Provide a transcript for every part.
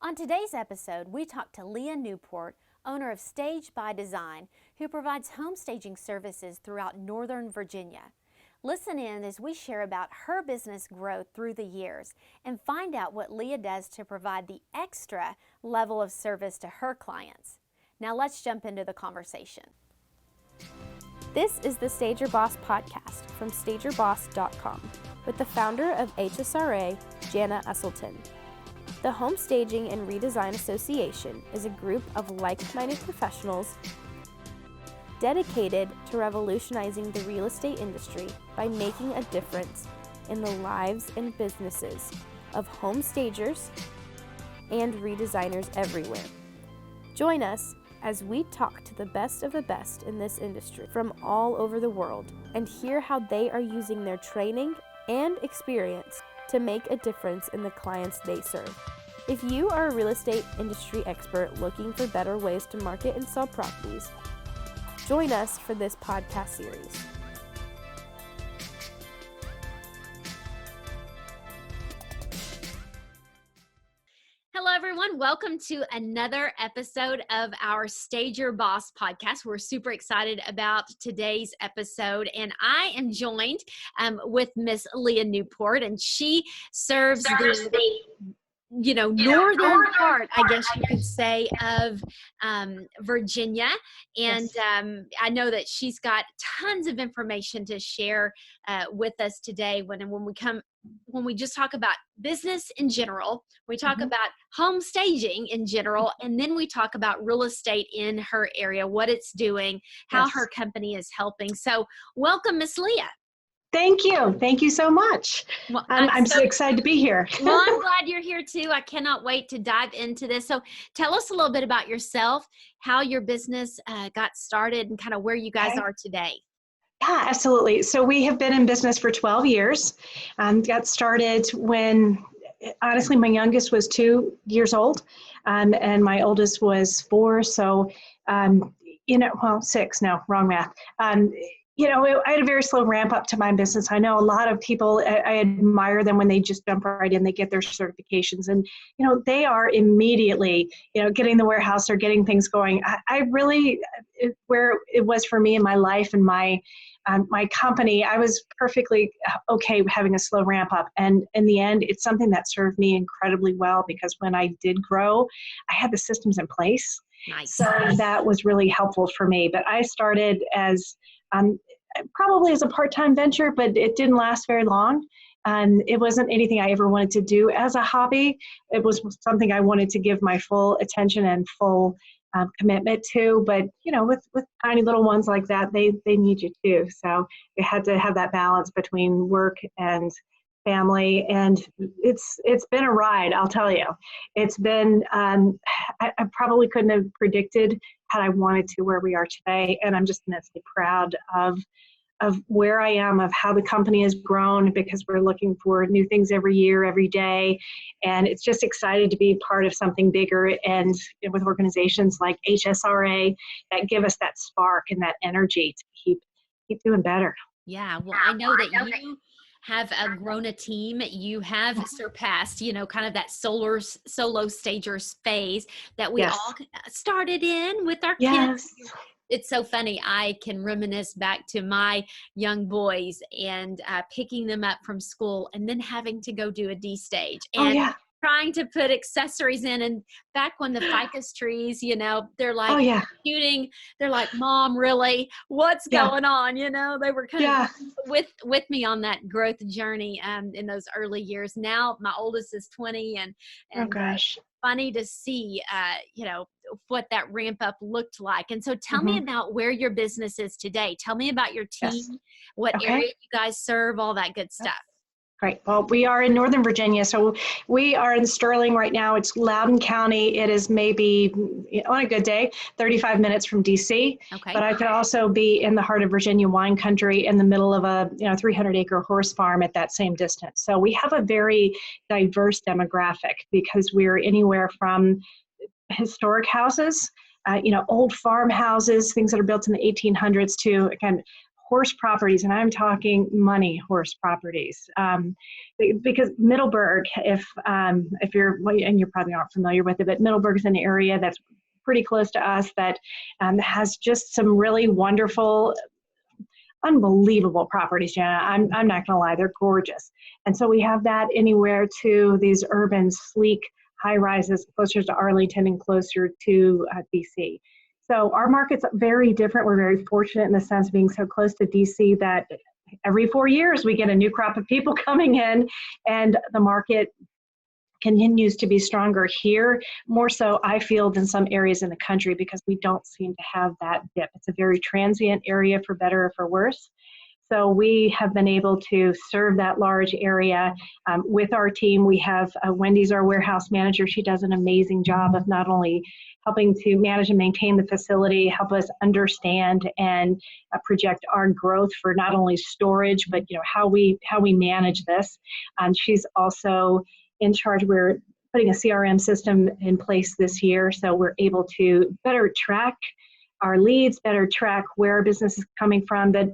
On today's episode, we talk to Leigh Newport, owner of Stage by Design, who provides home staging services throughout Northern Virginia. Listen in as we share about her business growth through the years and find out what Leigh does to provide the extra level of service to her clients. Now let's jump into the conversation. This is the Stage Your Boss podcast from StageYourBoss.com with the founder of HSRA, Jana Uselton. The Home Staging and Redesign Association is a group of like-minded professionals dedicated to revolutionizing the real estate industry by making a difference in the lives and businesses of home stagers and redesigners everywhere. Join us as we talk to the best of the best in this industry from all over the world and hear how they are using their training and experience to make a difference in the clients they serve. If you are a real estate industry expert looking for better ways to market and sell properties, join us for this podcast series. Hello, everyone. Welcome to another episode of our Stage Your Boss podcast. We're super excited about today's episode, and I am joined with Miss Leigh Newport, and she serves the northern part, I guess you could say, of Virginia. And yes. I know that she's got tons of information to share with us today when we just talk about business in general, we talk about home staging in general, and then we talk about real estate in her area, what it's doing, how her company is helping. So welcome, Miss Leigh. Thank you. Thank you so much. Well, I'm so excited to be here. Well, I'm glad you're here too. I cannot wait to dive into this. So tell us a little bit about yourself, how your business got started, and kind of where you guys are today. Yeah, absolutely. So we have been in business for 12 years. Got started when, honestly, my youngest was 2 years old, and my oldest was 4. So, 6, no, wrong math. I had a very slow ramp up to my business. I know a lot of people, I admire them when they just jump right in, they get their certifications, and, they are immediately, getting the warehouse or getting things going. I really, where it was for me in my life and my company, I was perfectly okay having a slow ramp up. And in the end, it's something that served me incredibly well, because when I did grow, I had the systems in place. Nice. So that was really helpful for me. But I started as probably as a part-time venture, but it didn't last very long. It wasn't anything I ever wanted to do as a hobby. It was something I wanted to give my full attention and full commitment to. But, with tiny little ones like that, they need you too. So we had to have that balance between work and family. And it's been a ride, I'll tell you. It's been, I probably couldn't have predicted had I wanted to where we are today. And I'm just immensely proud of where I am, of how the company has grown, because we're looking for new things every year, every day. And it's just excited to be part of something bigger, and with organizations like HSRA that give us that spark and that energy to keep doing better. Yeah, well, I know that you have grown a team. You have surpassed, kind of that solo stagers phase that we all started in with our kids. It's so funny. I can reminisce back to my young boys and picking them up from school and then having to go do a D stage and trying to put accessories in. And back when the ficus trees, they're like shooting, they're like, Mom, really? What's going on? They were kind of with me on that growth journey in those early years. Now my oldest is 20, and oh gosh. Funny to see, what that ramp up looked like. And so tell me about where your business is today. Tell me about your team, what area you guys serve, all that good stuff. Great. Well, we are in Northern Virginia, so we are in Sterling right now. It's Loudoun County. It is maybe, on a good day, 35 minutes from DC. Okay. But I could also be in the heart of Virginia wine country, in the middle of a 300-acre horse farm at that same distance. So we have a very diverse demographic, because we're anywhere from historic houses, old farmhouses, things that are built in the 1800s, to, again, horse properties, and I'm talking money horse properties. Because Middleburg, if you're, well, and you're probably not familiar with it, but Middleburg is an area that's pretty close to us that has just some really wonderful, unbelievable properties, Jana. I'm not going to lie, they're gorgeous. And so we have that anywhere to these urban, sleek high rises closer to Arlington and closer to DC. So our market's very different. We're very fortunate in the sense of being so close to DC that every 4 years we get a new crop of people coming in, and the market continues to be stronger here, more so I feel than some areas in the country, because we don't seem to have that dip. It's a very transient area, for better or for worse. So we have been able to serve that large area with our team. We have Wendy's our warehouse manager. She does an amazing job of not only helping to manage and maintain the facility, help us understand and project our growth for not only storage, but how we manage this. She's also in charge. We're putting a CRM system in place this year, so we're able to better track our leads, better track where our business is coming from. But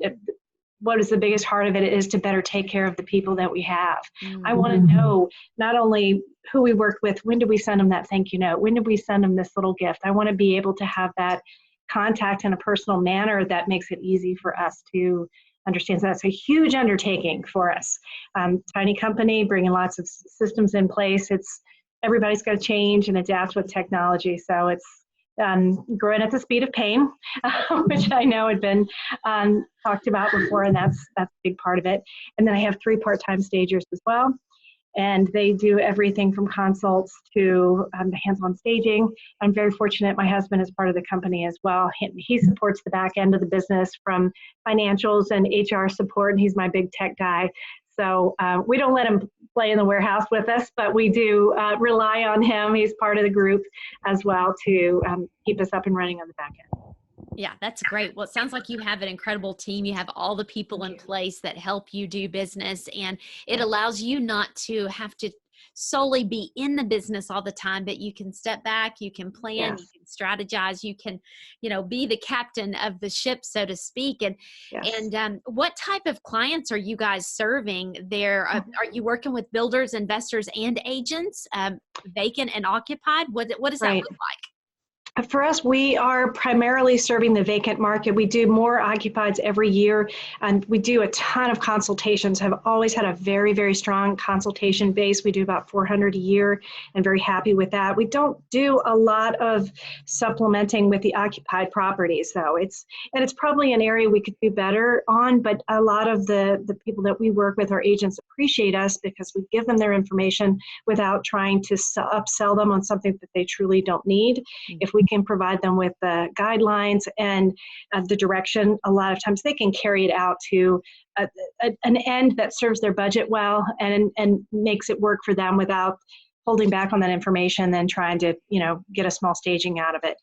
what is the biggest part of it is to better take care of the people that we have. I want to know not only who we work with, when do we send them that thank you note? When did we send them this little gift? I want to be able to have that contact in a personal manner that makes it easy for us to understand. So that's a huge undertaking for us. Tiny company, bringing lots of systems in place. Everybody's got to change and adapt with technology. So it's growing at the speed of pain, which I know had been talked about before, and that's a big part of it. And then I have 3 part-time stagers as well, and they do everything from consults to hands-on staging. I'm very fortunate my husband is part of the company as well. He supports the back end of the business from financials and HR support, and he's my big tech guy. So we don't let him play in the warehouse with us, but we do rely on him. He's part of the group as well to keep us up and running on the back end. Yeah, that's great. Well, it sounds like you have an incredible team. You have all the people in place that help you do business, and it allows you not to have to solely be in the business all the time, but you can step back, you can plan, you can strategize, you can, be the captain of the ship, so to speak. And what type of clients are you guys serving there? Are you working with builders, investors, and agents, vacant and occupied? What does that look like? For us, we are primarily serving the vacant market. We do more occupieds every year, and we do a ton of consultations. Have always had a very, very strong consultation base. We do about 400 a year, and very happy with that. We don't do a lot of supplementing with the occupied properties, though. It's probably an area we could do better on, but a lot of the people that we work with, our agents, appreciate us because we give them their information without trying to upsell them on something that they truly don't need. If we can provide them with the guidelines and the direction, a lot of times they can carry it out to an end that serves their budget well and makes it work for them without holding back on that information, then trying to get a small staging out of it.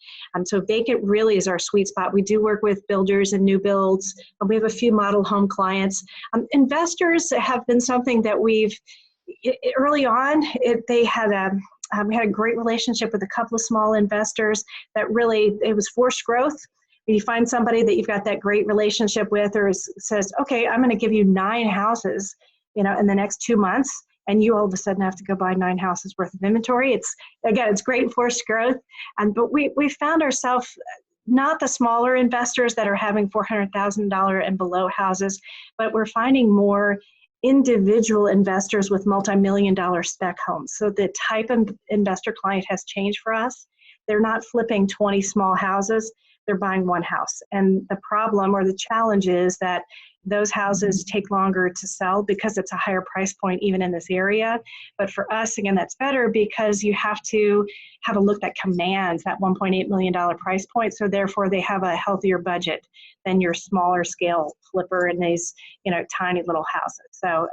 So vacant really is our sweet spot. We do work with builders and new builds. We have a few model home clients. Investors have been something that we've early on. We had a great relationship with a couple of small investors that really, it was forced growth. When you find somebody that you've got that great relationship with, or says, okay, I'm going to give you 9 houses, in the next 2 months, and you all of a sudden have to go buy 9 houses worth of inventory. It's great forced growth. But we found ourselves not the smaller investors that are having $400,000 and below houses, but we're finding more individual investors with multi-million-dollar spec homes. So the type of investor client has changed for us. They're not flipping 20 small houses, they're buying 1 house. And the problem or the challenge is that those houses take longer to sell because it's a higher price point even in this area. But for us, again, that's better because you have to have a look that commands that $1.8 million price point. So therefore they have a healthier budget than your smaller scale flipper in these, tiny little houses. So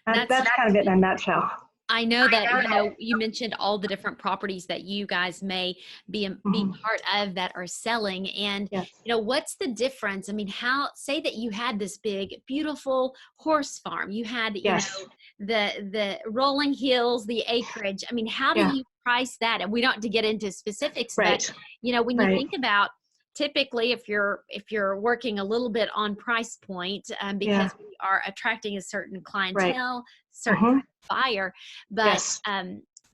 that's kind of it in a nutshell. I know that, you mentioned all the different properties that you guys may be part of that are selling. And, what's the difference? I mean, say that you had this big, beautiful horse farm. You had, the rolling hills, the acreage. I mean, how do you price that? And we don't have to get into specifics, but, when you think about typically if you're working a little bit on price point, because we are attracting a certain clientele, certain kind of buyer, but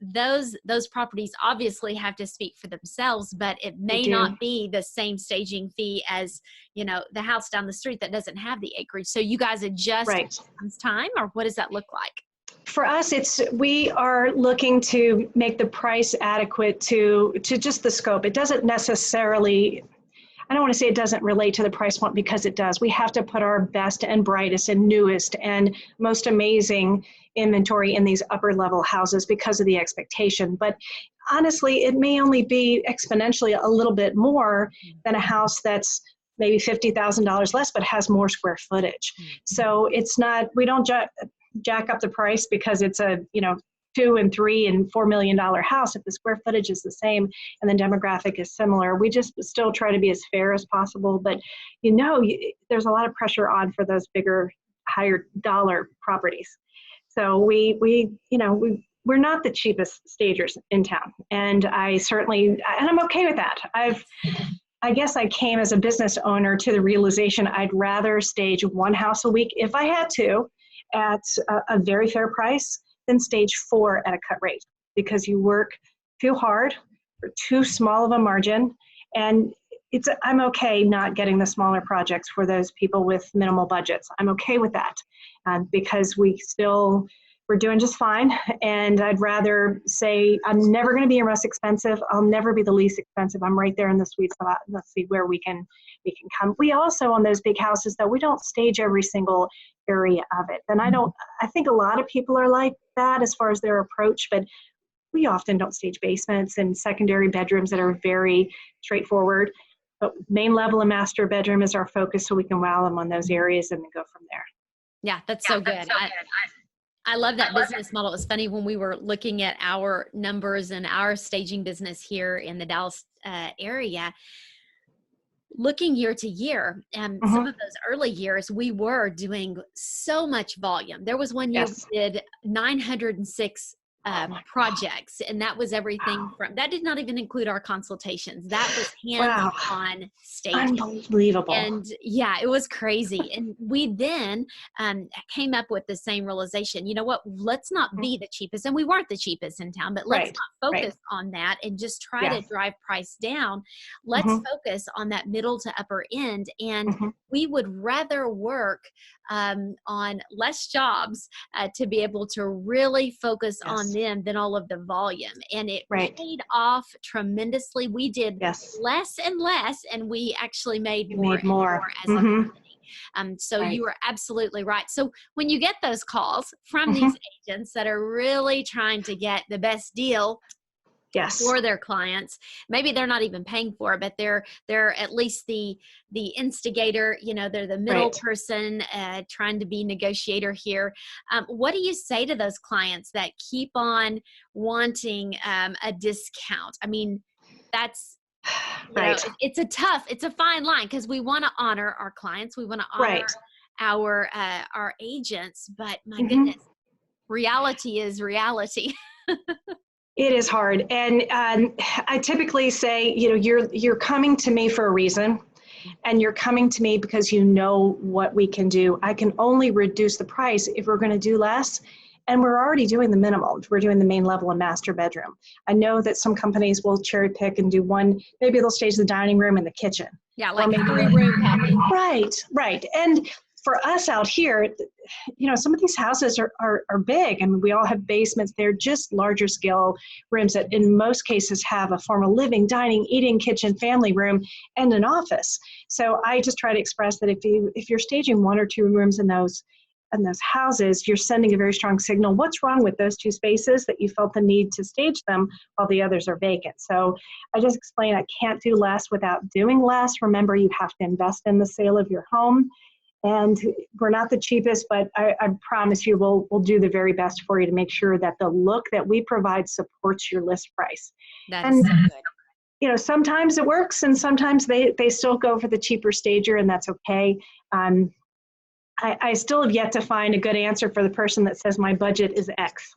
those properties obviously have to speak for themselves, but it may not be the same staging fee as, the house down the street that doesn't have the acreage. So you guys adjust when it comes time, or what does that look like? For us, we are looking to make the price adequate to just the scope. It doesn't necessarily, I don't want to say it doesn't relate to the price point, because it does. We have to put our best and brightest and newest and most amazing inventory in these upper level houses because of the expectation. But honestly, it may only be exponentially a little bit more than a house that's maybe $50,000 less, but has more square footage. So it's not, we don't jack up the price because it's a, $2 and $3 and $4 million house. If the square footage is the same and the demographic is similar, we just still try to be as fair as possible. But there's a lot of pressure on for those bigger, higher dollar properties. So we're not the cheapest stagers in town, and I'm okay with that. I guess I came as a business owner to the realization I'd rather stage one house a week if I had to at a very fair price than stage 4 at a cut rate, because you work too hard for too small of a margin. And I'm okay not getting the smaller projects for those people with minimal budgets. I'm okay with that because we're doing just fine. And I'd rather say I'm never going to be the most expensive. I'll never be the least expensive. I'm right there in the sweet spot. Let's see where we can come. We also, on those big houses, though, we don't stage every single area of it. And I think a lot of people are like that as far as their approach, but we often don't stage basements and secondary bedrooms that are very straightforward. But main level and master bedroom is our focus, so we can wow them on those areas and then go from there. Yeah, that's so good. I love that business model. It was funny when we were looking at our numbers and our staging business here in the Dallas area, looking year to year, some of those early years, we were doing so much volume. There was one year we did 906 projects, and that was everything from, that did not even include our consultations. That was hands-on staging. Unbelievable. And yeah, it was crazy. And we then came up with the same realization, you know what, let's not be the cheapest. And we weren't the cheapest in town, but let's not focus on that and just try to drive price down. Let's focus on that middle to upper end. And we would rather work on less jobs to be able to really focus on them than all of the volume. And it paid off tremendously. We did less and less, and we actually made more as a company. So you are absolutely right. So when you get those calls from these agents that are really trying to get the best deal for their clients, maybe they're not even paying for it, but they're at least the instigator, they're the middle person trying to be negotiator here. What do you say to those clients that keep on wanting a discount? I mean, that's it's a fine line, because we want to honor our clients, we want to honor our agents, but my goodness, reality is reality. It is hard. And I typically say, you're coming to me for a reason, and you're coming to me because you know what we can do. I can only reduce the price if we're going to do less. And we're already doing the minimal. We're doing the main level and master bedroom. I know that some companies will cherry pick and do one, maybe they'll stage the dining room and the kitchen. Yeah, like a 3-room package. Right. And for us out here, some of these houses are big. I mean, we all have basements. They're just larger scale rooms that in most cases have a formal living, dining, eating, kitchen, family room, and an office. So I just try to express that if you're staging 1 or 2 rooms in those houses, you're sending a very strong signal. What's wrong with those 2 spaces that you felt the need to stage them while the others are vacant? So I just explain I can't do less without doing less. Remember, you have to invest in the sale of your home. And we're not the cheapest, but I promise you we'll do the very best for you to make sure that the look that we provide supports your list price. That's so good. Sometimes it works, and sometimes they still go for the cheaper stager, and that's okay. I still have yet to find a good answer for the person that says my budget is X.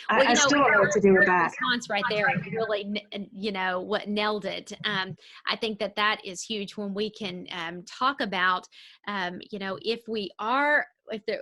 Well, I still don't know what to do with your that. response right there really, what nailed it. I think that is huge when we can talk about, if we are, if they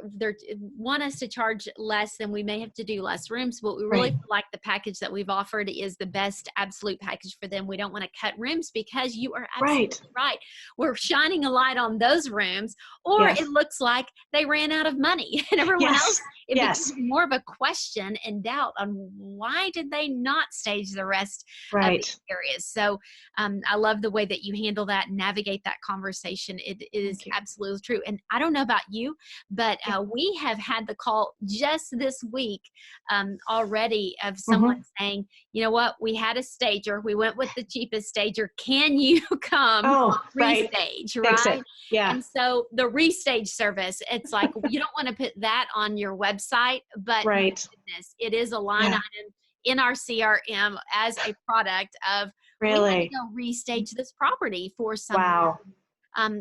want us to charge less, then we may have to do less rooms, but we really Right. feel like the package that we've offered is the best absolute package for them. We don't want to cut rooms because you are absolutely right. We're shining a light on those rooms, or Yes. it looks like they ran out of money and everyone Yes. else. It Yes. becomes more of a question and doubt on why did they not stage the rest of Right. these areas. So I love the way that you handle that and navigate that conversation. It is absolutely true. And I don't know about you, but we have had the call just this week already of someone saying, you know what, we had a stager. We went with the cheapest stager. Can you come restage, right? Yeah. And so the restage service, it's like, you don't want to put that on your website, but my goodness, it is a line item in our CRM as a product of, we had to go restage this property for someone.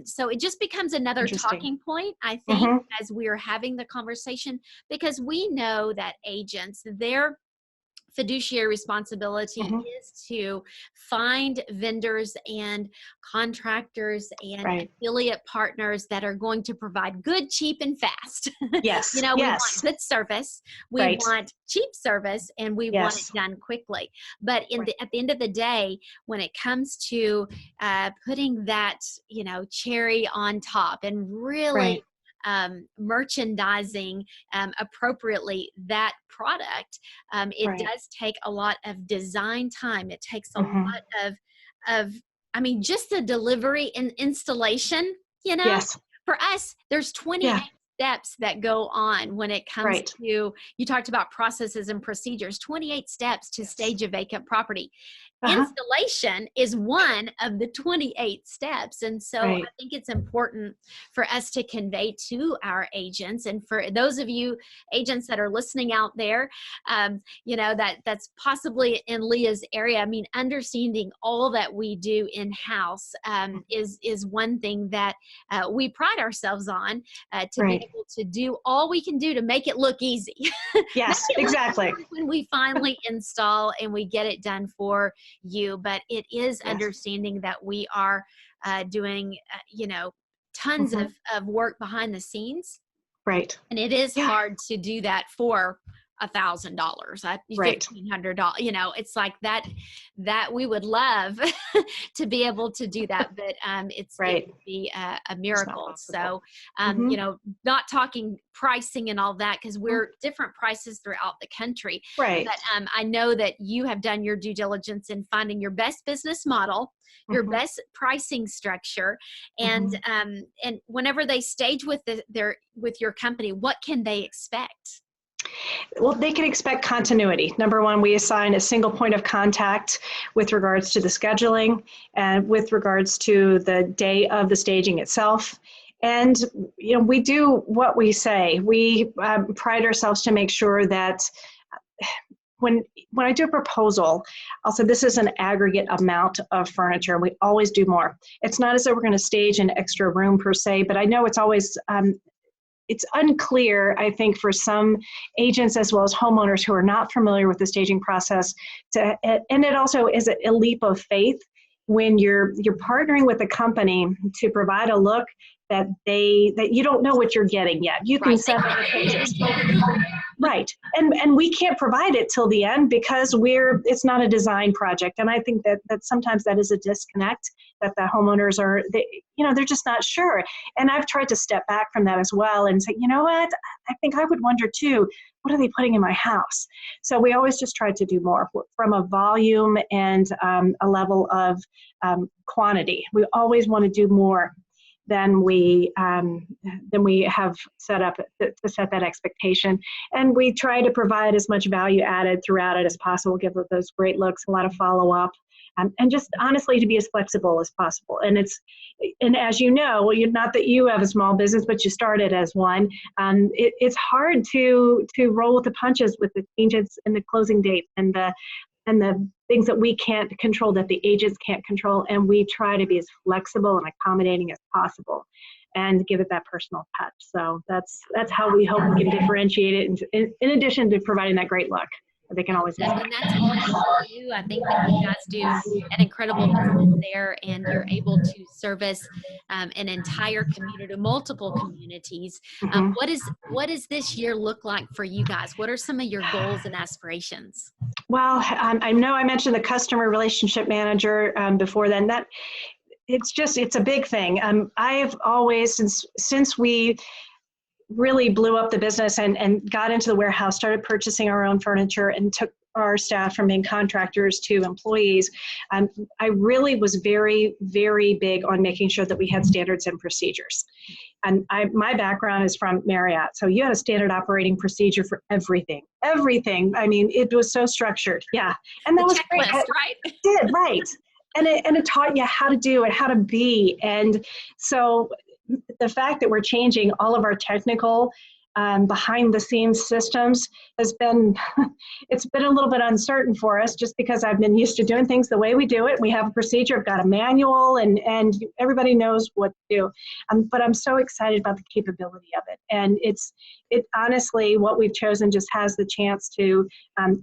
So it just becomes another talking point, I think, as we're having the conversation, because we know that agents, their fiduciary responsibility is to find vendors and contractors and affiliate partners that are going to provide good, cheap, and fast. Yes. We want good service, we want cheap service, and we want it done quickly. But at the end of the day, when it comes to putting that, cherry on top and really merchandising appropriately that product, it does take a lot of design time. It takes a lot of just the delivery and installation, for us, there's 28 steps that go on when it comes to, you talked about processes and procedures, 28 steps to stage a vacant property. Installation is one of the 28 steps. And so I think it's important for us to convey to our agents, and for those of you agents that are listening out there, that's possibly in Leah's area. I mean, understanding all that we do in-house is one thing that we pride ourselves on, to be able to do all we can do to make it look easy. Yes, exactly. When we finally install and we get it done for you, but it is understanding that we are doing tons of work behind the scenes, and it is hard to do that for $1,000, $1,500. It's like that we would love to be able to do that, but it would be a miracle. So not talking pricing and all that, because we're different prices throughout the country. But I know that you have done your due diligence in finding your best business model, your best pricing structure, and whenever they stage with your company, what can they expect? Well, they can expect continuity. Number one, we assign a single point of contact with regards to the scheduling and with regards to the day of the staging itself. And, we do what we say. We pride ourselves to make sure that when I do a proposal, I'll say this is an aggregate amount of furniture. We always do more. It's not as though we're going to stage an extra room per se, but I know it's always it's unclear, I think, for some agents as well as homeowners who are not familiar with the staging process. And it also is a leap of faith when you're partnering with a company to provide a look that you don't know what you're getting yet. You can set up and we can't provide it till the end because it's not a design project. And I think that sometimes that is a disconnect, that the homeowners they're just not sure. And I've tried to step back from that as well and say, you know what, I think I would wonder too, what are they putting in my house? So we always just try to do more from a volume and a level of quantity. We always want to do more than we have set up to set that expectation. And we try to provide as much value added throughout it as possible, give those great looks, a lot of follow-up, and just honestly to be as flexible as possible. And as you know, not that you have a small business, but you started as one, it's hard to roll with the punches with the changes and the closing date and the things that we can't control, that the agents can't control, and we try to be as flexible and accommodating as possible. and give it that personal touch. So that's how we hope we can differentiate it in addition to providing that great look that they can always expect. And that's all you do. I think that you guys do an incredible business there, and you're able to service an entire community, multiple communities. Mm-hmm. What does this year look like for you guys? What are some of your goals and aspirations? Well, I know I mentioned the customer relationship manager before then. That it's a big thing. I've always, since we really blew up the business and got into the warehouse, started purchasing our own furniture and took our staff from being contractors to employees, I really was very, very big on making sure that we had standards and procedures. And my background is from Marriott, so you had a standard operating procedure for everything. Everything. I mean, it was so structured. Yeah, and that was checklist, great. Right? It did, right. And it taught you how to do it, how to be. And so the fact that we're changing all of our technical behind the scenes systems has been, it's been a little bit uncertain for us just because I've been used to doing things the way we do it. We have a procedure, I've got a manual, and everybody knows what to do. But I'm so excited about the capability of it. And it honestly, what we've chosen just has the chance to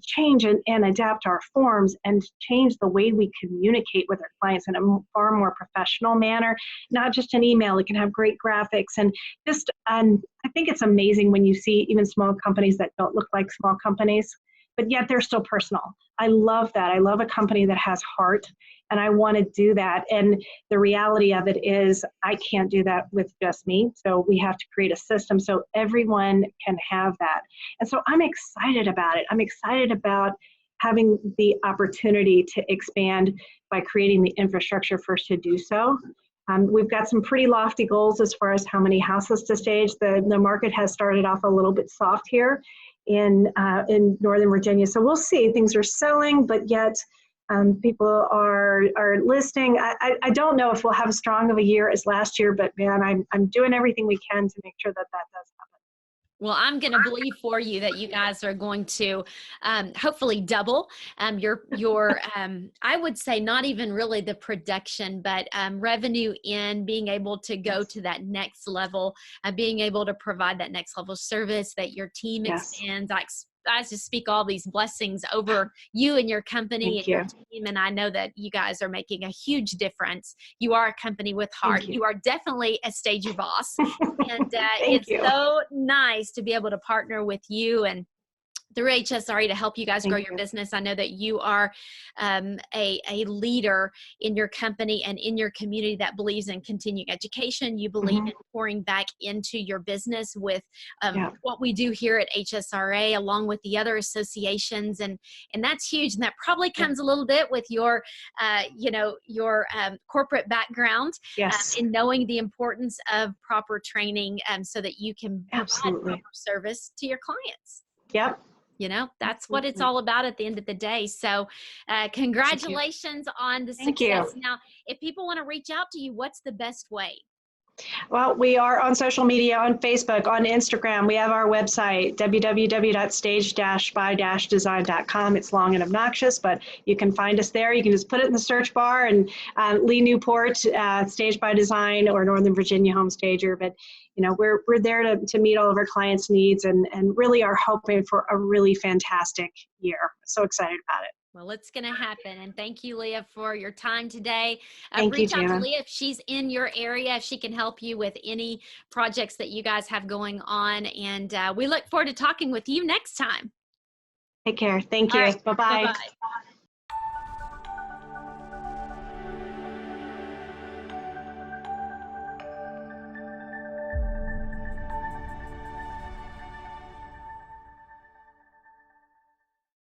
change and adapt our forms and change the way we communicate with our clients in a far more professional manner, not just an email. It can have great graphics and just, I think it's amazing when you see even small companies that don't look like small companies, but yet they're still personal. I love that. I love a company that has heart, and I want to do that. And the reality of it is I can't do that with just me. So we have to create a system so everyone can have that. And so I'm excited about it. I'm excited about having the opportunity to expand by creating the infrastructure first to do so. We've got some pretty lofty goals as far as how many houses to stage. The market has started off a little bit soft here in Northern Virginia. So we'll see. Things are selling, but yet people are listing. I don't know if we'll have as strong of a year as last year, but man, I'm doing everything we can to make sure that does happen. Well, I'm going to believe for you that you guys are going to hopefully double your I would say not even really the production, but revenue in being able to go to that next level, being able to provide that next level service, that your team expands. I just speak all these blessings over you and your company and your team. And I know that you guys are making a huge difference. You are a company with heart. You are definitely a Stage Your Boss. And it's so nice to be able to partner with you and through HSRE to help you guys grow your business. I know that you are a leader in your company and in your community that believes in continuing education. You believe in pouring back into your business with what we do here at HSRA, along with the other associations, and that's huge. And that probably comes a little bit with your corporate background in knowing the importance of proper training so that you can provide proper service to your clients. Yep. You know, that's what it's all about at the end of the day. So congratulations on the success. Now, if people want to reach out to you, what's the best way? Well, we are on social media, on Facebook, on Instagram. We have our website, www.stage-by-design.com. It's long and obnoxious, but you can find us there. You can just put it in the search bar and Leigh Newport, Stage by Design, or Northern Virginia Home Stager. But you know, we're there to meet all of our clients' needs and really are hoping for a really fantastic year. So excited about it. Well, it's going to happen. And thank you, Leah, for your time today. Reach out to Leah if she's in your area, if she can help you with any projects that you guys have going on. And we look forward to talking with you next time. Take care. Thank you. Right. Bye-bye. Bye-bye.